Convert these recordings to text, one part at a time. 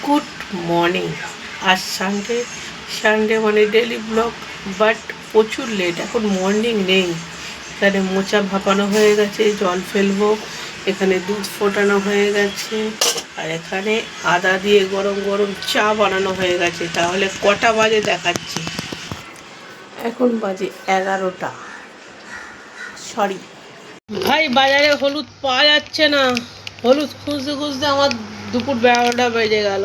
Good morning. আজ Sunday মানে daily blog, but প্রচুর লেট। এখন মর্নিং নেই। এখানে মোচা ভাপানো হয়ে গেছে, জল ফেলবো। এখানে দুধ ফোটানো হয়ে গেছে, আর এখানে আদা দিয়ে গরম গরম চা বানানো হয়ে গেছে। তাহলে কটা বাজে দেখাচ্ছি। এখন বাজে 11টা, সরি ভাই। বাজারে হলুদ পাওয়া যাচ্ছে না। হলুদ খুঁজতে খুঁজতে আমার দুপুর 12টা বেজে গেল।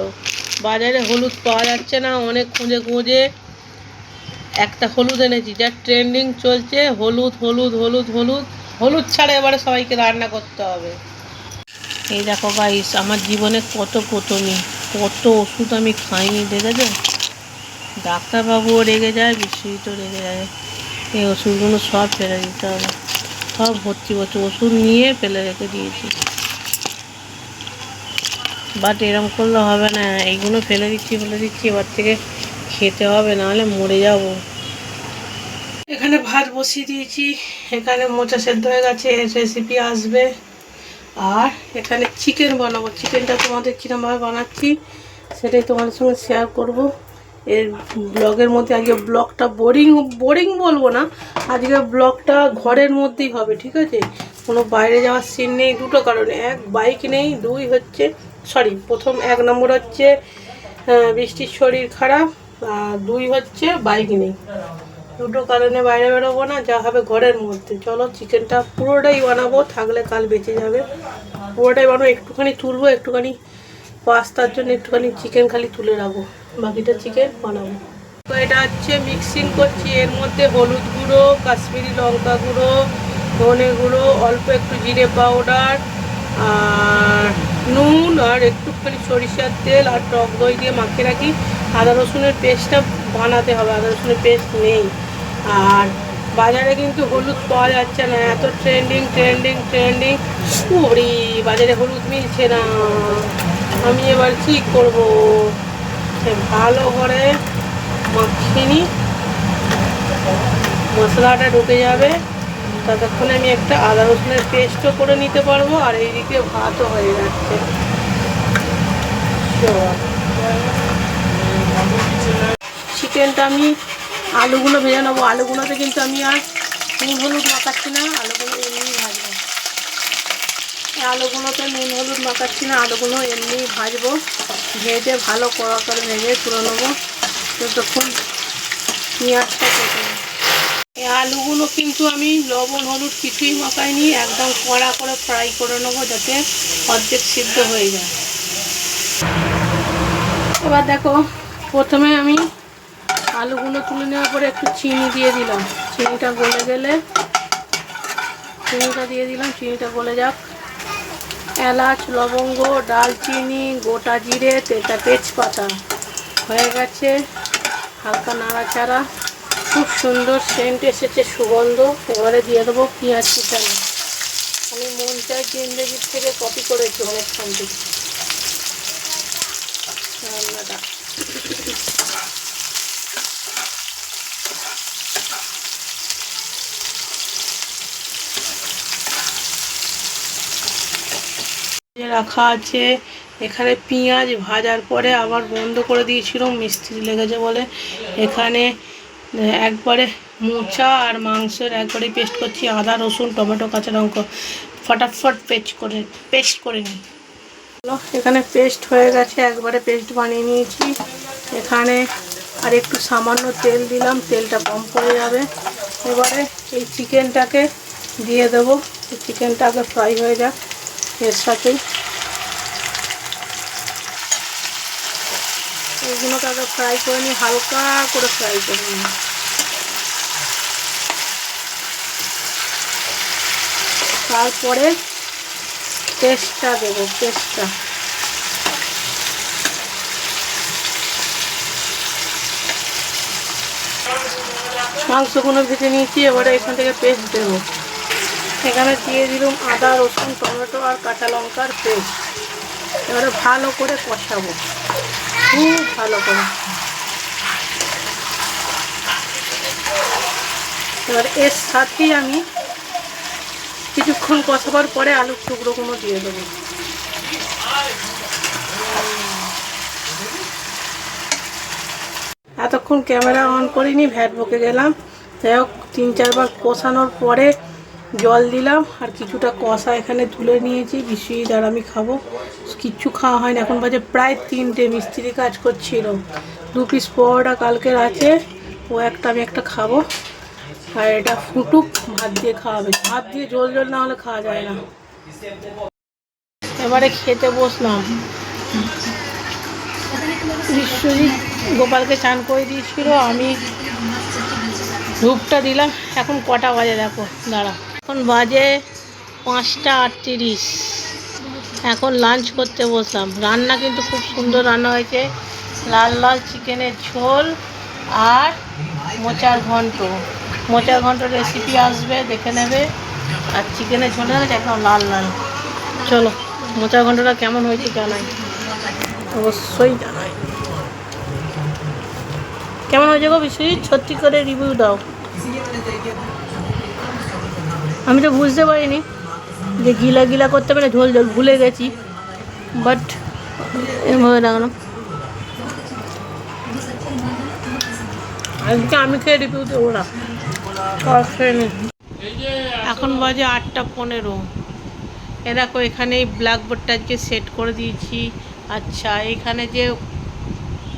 বাজারে হলুদ পাওয়া যাচ্ছে না। অনেক খুঁজে খুঁজে একটা হলুদ এনেছি, যা ট্রেন্ডিং চলছে। হলুদ হলুদ হলুদ হলুদ হলুদ ছাড়া এবারে সবাইকে রান্না করতে হবে। এই দেখো গাইস, আমার জীবনে কত কুটুমি, কত ওষুধ আমি খাইনি, দেখেছো? ডাক্তারবাবুও রেগে যায়, বিশ্বজিৎও রেগে যায়। এই ওষুধগুলো সব ফেলে দিতে হবে। সব ভর্তি ওষুধ নিয়ে ফেলে রেখে দিয়েছি। বাট এরম করলে হবে না। এইগুলো ফেলে দিচ্ছি। এবার থেকে খেতে হবে, নাহলে মরে যাব। এখানে ভাত বসিয়ে দিয়েছি। এখানে মোচা সেদ্ধ হয়ে গেছে, রেসিপি আসবে। আর এখানে চিকেন বানাবো। চিকেনটা তোমাদের কীরকমভাবে বানাচ্ছি সেটাই তোমাদের সঙ্গে শেয়ার করব। এর ব্লগের মধ্যে আজকে ব্লগটা বোরিং বলবো না, আজকে ব্লগটা ঘরের মধ্যেই হবে, ঠিক আছে? কোনো বাইরে যাওয়ার সিন নেই, দুটো কারণে। এক, বাইক নেই। দুই হচ্ছে, প্রথম 1 নম্বর হচ্ছে বৃষ্টির শরীর খারাপ, আর 2 হচ্ছে বাইক নেই। দুটো কারণে বাইরে বেরোবো না, যা হবে ঘরের মধ্যে। চলো চিকেনটা পুরোটাই বানাবো, থাকলে কাল বেঁচে যাবে। পুরোটাই বানাবো, একটুখানি তুলবো, একটুখানি পাস্তার জন্য একটুখানি চিকেন খালি তুলে রাখবো, বাকিটা চিকেন বানাবো। তো এটা হচ্ছে মিক্সিং করছি। এর মধ্যে হলুদ গুঁড়ো, কাশ্মীরি লঙ্কা গুঁড়ো, ধনে গুঁড়ো, অল্প একটু জিরে পাউডার, আর নুন, আর একটুখানি সরিষার তেল আর টক দই দিয়ে মাখিয়ে রাখি। আদা রসুনের পেস্টটা বানাতে হবে, আদা রসুনের পেস্ট নেই। আর বাজারে কিন্তু হলুদ পাওয়া যাচ্ছে না, এত ট্রেন্ডিং। ওরে, বাজারে হলুদ মিলছে না। আমি এবার কি করব? ভালো করে মাখিয়ে নিই, মশলাটা ঢুকে যাবে। ততক্ষণে আমি একটা আদা রসুনের পেস্টও করে নিতে পারবো, আর এইদিকে ভাতও হয়ে যাচ্ছে। চিকেনটা আমি আলুগুলো ভেজে নেবো। আলুগুলোতে কিন্তু আমি আর নুন হলুদ মাখাচ্ছি না, আলুগুলো এমনি ভাজবো। আলুগুলোতে নুন হলুদ মাখাচ্ছি না, আলুগুলো এমনি ভাজবো। ভেজে ভালো কড়া করে ভেজে তুলে নেবো, যতক্ষণ পেঁয়াজটা কেটে নেবো। এই আলুগুলো কিন্তু আমি লবণ হলুদ কিছুই মাখাইনি, একদম কড়া করে ফ্রাই করে নেবো, যাতে অর্ধেক সিদ্ধ হয়ে যায়। এবার দেখো, প্রথমে আমি আলুগুলো তুলে নেওয়ার পরে একটু চিনি দিয়ে দিলাম। চিনিটা গলে গেলে চিনিটা দিয়ে দিলাম, চিনিটা গলে যাক। এলাচ, লবঙ্গ, ডালচিনি, গোটা জিরে, তেজপাতা হয়ে গেছে। হালকা নাড়াচাড়া, খুব সুন্দর সেন্ট এসেছে, সুগন্ধ। এবারে দিয়ে দেবো পেঁয়াজ কুচানো। আমি মন চাই জিন্দেগির থেকে কপি করেছি অনেকক্ষণ থেকে রান্নাটা। রাখা আছে। এখানে পেঁয়াজ ভাজার পরে আবার বন্ধ করে দিয়েছিলাম, মিস্ত্রি লেগেছে বলে। এখানে একবারে মোচা আর মাংসের একবারে পেস্ট করছি। আদা রসুন টমেটো কাঁচা লঙ্কা ফটাফট পেস্ট করে নিই। এখানে পেস্ট হয়ে গেছে, একবারে পেস্ট বানিয়ে নিয়েছি। এখানে আর একটু সামান্য তেল দিলাম, তেলটা কম পড়ে যাবে। এবারে এই চিকেনটাকে দিয়ে দেবো। চিকেনটা আগে ফ্রাই হয়ে যাক এর সাথেই। এগুলোকে আগে ফ্রাই করে নিই, হালকা করে ফ্রাই করে নিই। তারপরে পেস্টটা দেবো। মাংসগুলো ভেজে নিয়েছি, এবারে এখান থেকে পেস্ট দেবো। এখানে দিয়ে দিলাম আদা রসুন টমেটো আর কাঁচা লঙ্কার পেস্ট। এবারে ভালো করে কষাবো, খুব ভালো করে। এবার এর সাথেই আমি কিছুক্ষণ কষাবার পরে আলুর টুকরোগুলো দিয়ে দেবো। এতক্ষণ ক্যামেরা অন করিনি, ভ্যাট বকে গেলাম। যাই হোক 3-4 বার কষানোর পরে জল দিলাম, আর কিছুটা কষা এখানে তুলে নিয়েছি। বিশ্বজিৎ আর আমি খাবো, কিচ্ছু খাওয়া হয়নি। এখন বাজে প্রায় 3টে, মিস্ত্রি কাজ করছিল। 2 পিস পরোটা কালকের আছে, ও একটা আমি একটা খাবো। আর এটা ফুটুক, ভাত দিয়ে খাওয়াবে। ভাত দিয়ে জল জল না হলে খাওয়া যায় না। এবারে খেতে বসলাম। বিশ্বজিৎ গোপালকে চান করে দিয়েছিল, আমি ধূপটা দিলাম। এখন কটা বাজে দেখো, দাঁড়া, এখন বাজে 5টা 38। এখন লাঞ্চ করতে বসলাম। রান্না কিন্তু খুব সুন্দর রান্না হয়েছে। লাল লাল চিকেনের ঝোল আর মোচার ঘন্ট। মোচার ঘন্টের রেসিপি আসবে, দেখে নেবে। আর চিকেনের ঝোল হয়েছে একদম লাল লাল। চলো মোচার ঘন্টটা কেমন হয়েছে জানাই, অবশ্যই জানাই। কেমন হয়েছে গো বিশ্বজিৎ, সত্যি করে রিভিউ দাও। আমি তো বুঝতে পারিনি যে গিলা গিলা করতে পারে, ঝোল ঝোল ভুলে গেছি, বাট এভাবে রাখলাম। আজকে আমি খেয়ে রিভিউ দেবো না, এখন বাজে 8টা 15। এ দেখো এখানে এই ব্ল্যাকবোর্ডটা আজকে সেট করে দিয়েছি। আচ্ছা, এখানে যে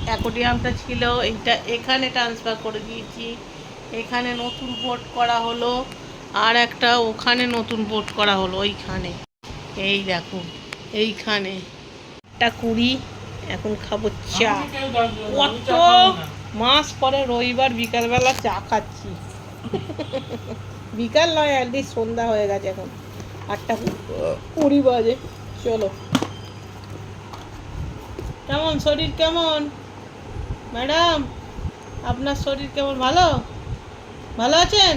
অ্যাকোয়ারিয়ামটা ছিল এইটা এখানে ট্রান্সফার করে দিয়েছি। এখানে নতুন বোর্ড করা হলো, আর একটা ওখানে নতুন বোর্ড করা হলো ওইখানে। এই দেখো এইখানে 8টা 20। এখন খাবো চা। কত মাস পরে রবিবার বিকালবেলা চা খাচ্ছি। বিকাল নয়, অ্যাটলিস্ট সন্ধ্যা হয়ে গেছে, এখন 8টা 20 বাজে। চলো, কেমন শরীর, কেমন ম্যাডাম আপনার শরীর কেমন? ভালো ভালো আছেন?